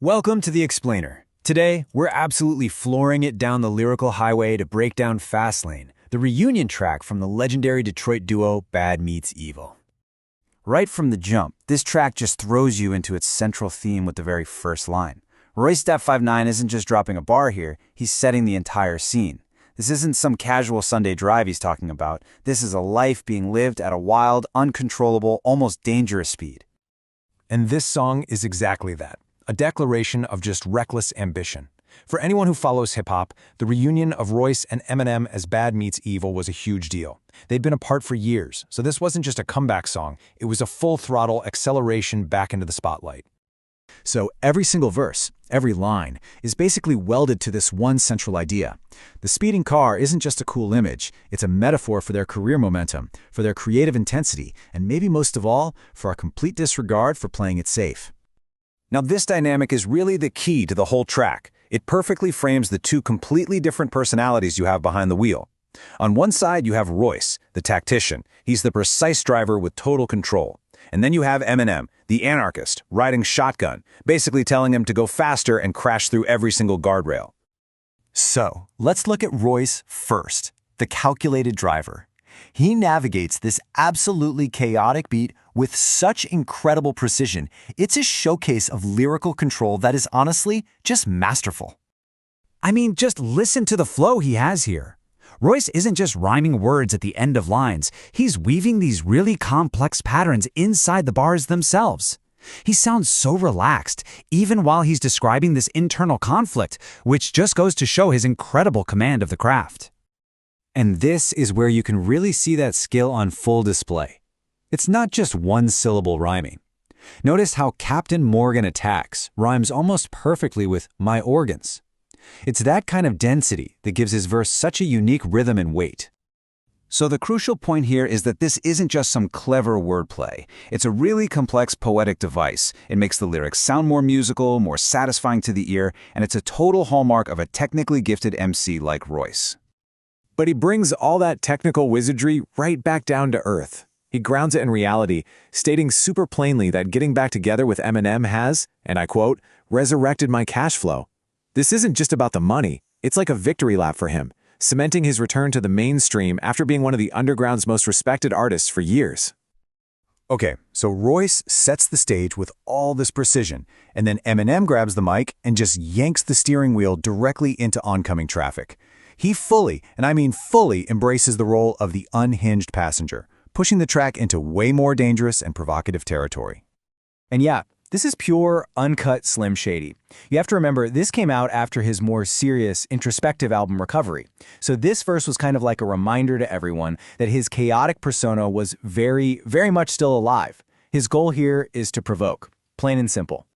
Welcome to The Explainer. Today, we're absolutely flooring it down the lyrical highway to break down Fastlane, the reunion track from the legendary Detroit duo Bad Meets Evil. Right from the jump, this track just throws you into its central theme with the very first line. Royce da 5'9" isn't just dropping a bar here, he's setting the entire scene. This isn't some casual Sunday drive he's talking about. This is a life being lived at a wild, uncontrollable, almost dangerous speed. And this song is exactly that. A declaration of just reckless ambition. For anyone who follows hip-hop, the reunion of Royce and Eminem as Bad Meets Evil was a huge deal. They'd been apart for years, so this wasn't just a comeback song, it was a full-throttle acceleration back into the spotlight. So every single verse, every line, is basically welded to this one central idea. The speeding car isn't just a cool image, it's a metaphor for their career momentum, for their creative intensity, and maybe most of all, for our complete disregard for playing it safe. Now this dynamic is really the key to the whole track. It perfectly frames the two completely different personalities you have behind the wheel. On one side you have Royce, the tactician. He's the precise driver with total control. And then you have Eminem, the anarchist, riding shotgun, basically telling him to go faster and crash through every single guardrail. So, let's look at Royce first, the calculated driver. He navigates this absolutely chaotic beat with such incredible precision. It's a showcase of lyrical control that is honestly just masterful. I mean, just listen to the flow he has here. Royce isn't just rhyming words at the end of lines, he's weaving these really complex patterns inside the bars themselves. He sounds so relaxed, even while he's describing this internal conflict, which just goes to show his incredible command of the craft. And this is where you can really see that skill on full display. It's not just one-syllable rhyming. Notice how Captain Morgan Attacks rhymes almost perfectly with my organs. It's that kind of density that gives his verse such a unique rhythm and weight. So the crucial point here is that this isn't just some clever wordplay. It's a really complex poetic device. It makes the lyrics sound more musical, more satisfying to the ear, and it's a total hallmark of a technically gifted MC like Royce. But he brings all that technical wizardry right back down to earth. He grounds it in reality, stating super plainly that getting back together with Eminem has, and I quote, resurrected my cash flow. This isn't just about the money, it's like a victory lap for him, cementing his return to the mainstream after being one of the underground's most respected artists for years. Okay, so Royce sets the stage with all this precision, and then Eminem grabs the mic and just yanks the steering wheel directly into oncoming traffic. He fully, and I mean fully, embraces the role of the unhinged passenger, pushing the track into way more dangerous and provocative territory. And yeah, this is pure, uncut Slim Shady. You have to remember, this came out after his more serious, introspective album Recovery. So this verse was kind of like a reminder to everyone that his chaotic persona was very, very much still alive. His goal here is to provoke, plain and simple.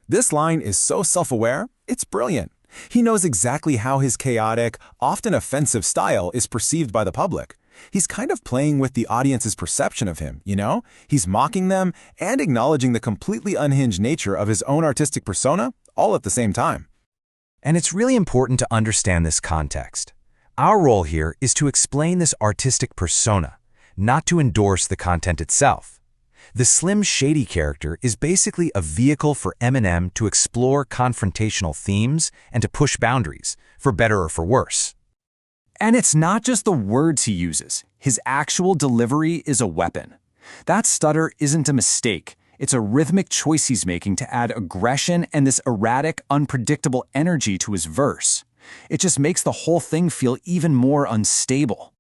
This line is so self-aware, it's brilliant. He knows exactly how his chaotic, often offensive style is perceived by the public. He's kind of playing with the audience's perception of him, you know? He's mocking them and acknowledging the completely unhinged nature of his own artistic persona, all at the same time. And it's really important to understand this context. Our role here is to explain this artistic persona, not to endorse the content itself. The Slim Shady character is basically a vehicle for Eminem to explore confrontational themes and to push boundaries, for better or for worse. And it's not just the words he uses. His actual delivery is a weapon. That stutter isn't a mistake. It's a rhythmic choice he's making to add aggression and this erratic, unpredictable energy to his verse. It just makes the whole thing feel even more unstable.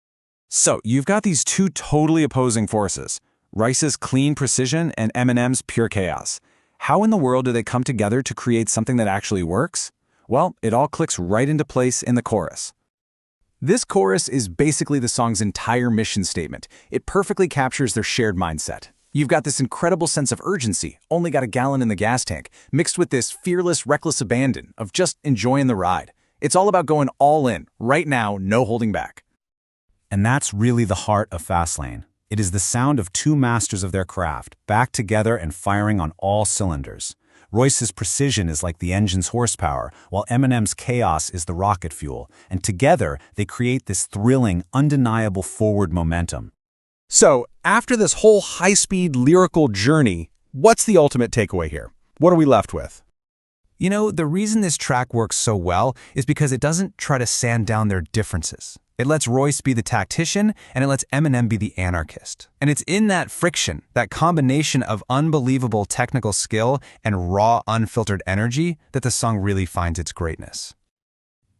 So you've got these two totally opposing forces, Royce's clean precision and Eminem's pure chaos. How in the world do they come together to create something that actually works? Well, it all clicks right into place in the chorus. This chorus is basically the song's entire mission statement. It perfectly captures their shared mindset. You've got this incredible sense of urgency, only got a gallon in the gas tank, mixed with this fearless, reckless abandon of just enjoying the ride. It's all about going all in, right now, no holding back. And that's really the heart of Fastlane. It is the sound of two masters of their craft, back together and firing on all cylinders. Royce's precision is like the engine's horsepower, while Eminem's chaos is the rocket fuel, and together they create this thrilling, undeniable forward momentum. So, after this whole high-speed lyrical journey, what's the ultimate takeaway here? What are we left with? You know, the reason this track works so well is because it doesn't try to sand down their differences. It lets Royce be the tactician, and it lets Eminem be the anarchist. And it's in that friction, that combination of unbelievable technical skill and raw, unfiltered energy, that the song really finds its greatness.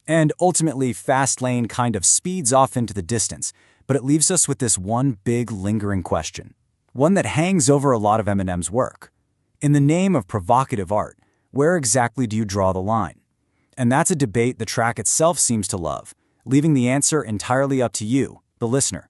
And ultimately, Fast Lane kind of speeds off into the distance, but it leaves us with this one big lingering question, one that hangs over a lot of Eminem's work. In the name of provocative art, where exactly do you draw the line? And that's a debate the track itself seems to love, leaving the answer entirely up to you, the listener.